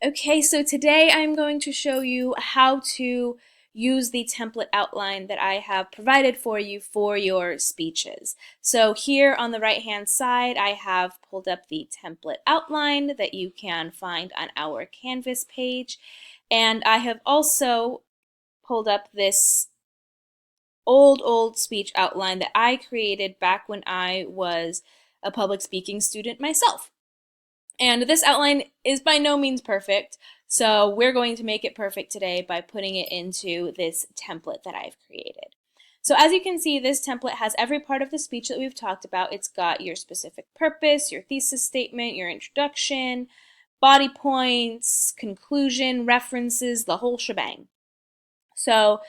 Okay, so today I'm going to show you how to use the template outline that I have provided for you for your speeches. So here on the right hand side, I have pulled up the template outline that you can find on our Canvas page. And I have also pulled up this old speech outline that I created back when I was a public speaking student myself. And this outline is by no means perfect, so we're going to make it perfect today by putting it into this template that I've created. So as you can see, this template has every part of the speech that we've talked about. It's got your specific purpose, your thesis statement, your introduction, body points, conclusion, references, the whole shebang. So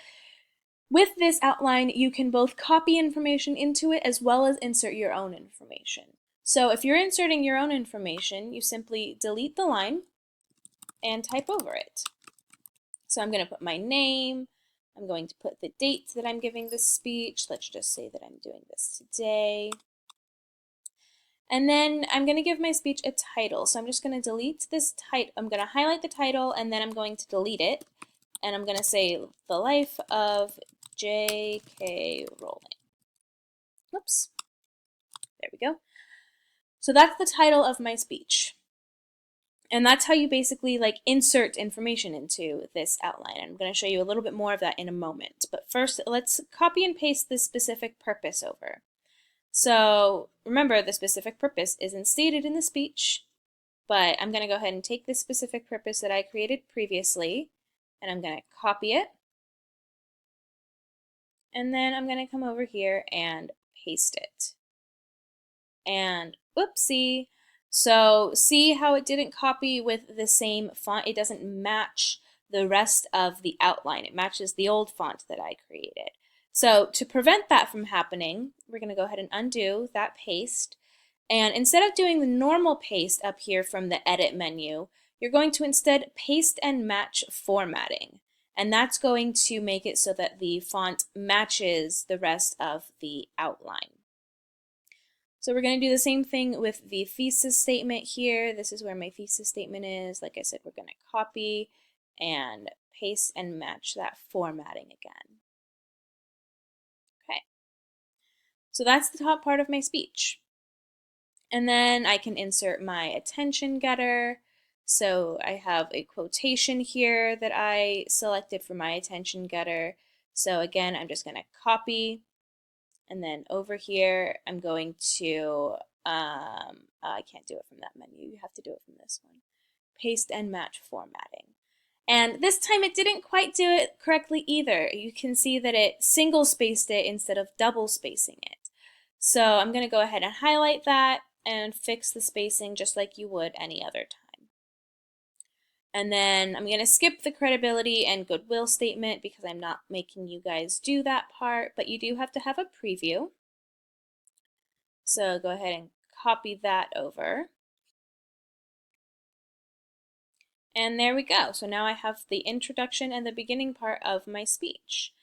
with this outline, you can both copy information into it as well as insert your own information. So if you're inserting your own information, you simply delete the line and type over it. So I'm going to put my name, I'm going to put the date that I'm giving this speech, let's just say that I'm doing this today. And then I'm going to give my speech a title. So I'm just going to delete this title, I'm going to highlight the title and then I'm going to delete it. And I'm going to say The Life of J.K. Rowling. Oops, there we go. So that's the title of my speech. And that's how you basically insert information into this outline. I'm going to show you a little bit more of that in a moment. But first, let's copy and paste this specific purpose over. So remember, the specific purpose isn't stated in the speech, but I'm going to go ahead and take this specific purpose that I created previously, and I'm going to copy it. And then I'm going to come over here and paste it. And oopsie. So see how it didn't copy with the same font? It doesn't match the rest of the outline. It matches the old font that I created. So to prevent that from happening, we're going to go ahead and undo that paste. And instead of doing the normal paste up here from the edit menu, you're going to instead paste and match formatting. And that's going to make it so that the font matches the rest of the outline. So we're going to do the same thing with the thesis statement here. This is where my thesis statement is. Like I said, we're going to copy and paste and match that formatting again. Okay, so that's the top part of my speech. And then I can insert my attention getter. So I have a quotation here that I selected for my attention getter. So again, I'm just going to copy. And then over here, I'm going to, I can't do it from that menu. You have to do it from this one. Paste and match formatting. And this time it didn't quite do it correctly either. You can see that it single spaced it instead of double spacing it. So I'm going to go ahead and highlight that and fix the spacing just like you would any other time. And then I'm going to skip the credibility and goodwill statement because I'm not making you guys do that part, but you do have to have a preview. So go ahead and copy that over. And there we go. So now I have the introduction and the beginning part of my speech.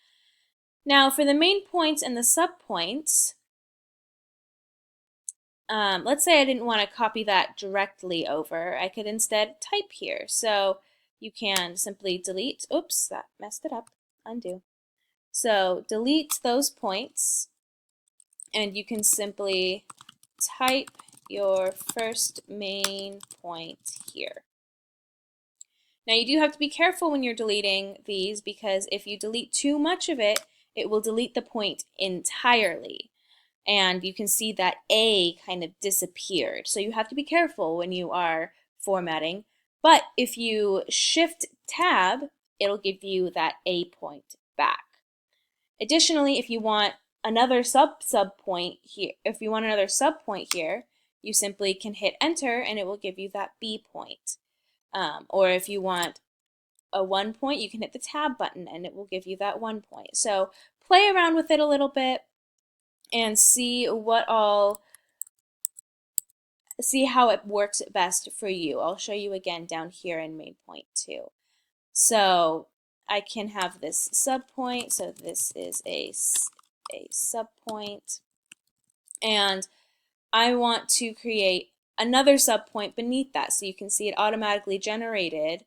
Now for the main points and the subpoints, let's say I didn't want to copy that directly over. I could instead type here. So you can simply delete, oops, that messed it up, undo. So delete those points and you can simply type your first main point here. Now you do have to be careful when you're deleting these because if you delete too much of it, it will delete the point entirely. And you can see that A kind of disappeared. So you have to be careful when you are formatting. But if you shift tab, it'll give you that A point back. Additionally, if you want another subpoint here, you simply can hit enter and it will give you that B point. Or if you want a 1 point, you can hit the tab button and it will give you that 1 point. So play around with it a little bit and see how it works best for you. I'll show you again down here in main point 2. So I can have this subpoint. So this is a subpoint. And I want to create another subpoint beneath that. So you can see it automatically generated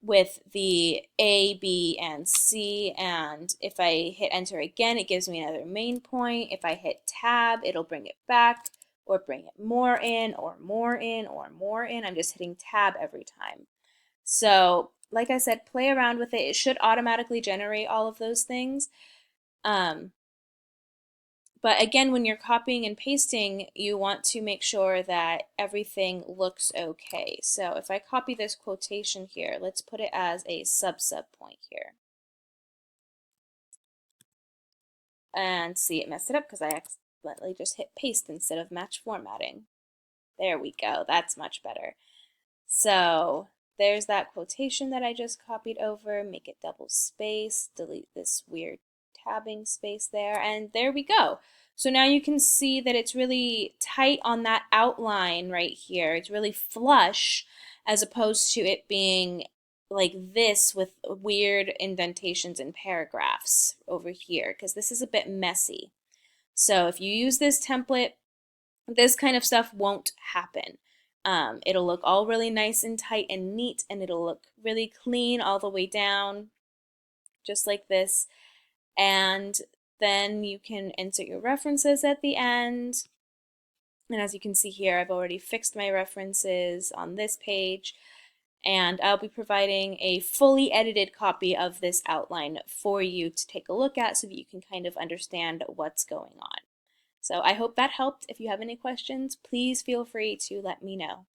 with the A, B, and C, and if I hit enter again, it gives me another main point. If I hit tab, it'll bring it back, or bring it more in, or more in, or more in. I'm just hitting tab every time. So, like I said, play around with it. It should automatically generate all of those things. But again, when you're copying and pasting, you want to make sure that everything looks okay. So if I copy this quotation here, let's put it as a sub point here. And see, it messed it up because I accidentally just hit paste instead of match formatting. There we go. That's much better. So there's that quotation that I just copied over. Make it double space. Delete this weird tabbing space there. And there we go. So now you can see that it's really tight on that outline right here. It's really flush as opposed to it being like this with weird indentations and paragraphs over here, because this is a bit messy. So if you use this template, this kind of stuff won't happen. It'll look all really nice and tight and neat, and it'll look really clean all the way down, just like this. And then you can insert your references at the end. And as you can see here, I've already fixed my references on this page, and I'll be providing a fully edited copy of this outline for you to take a look at so that you can kind of understand what's going on. So I hope that helped. If you have any questions, please feel free to let me know.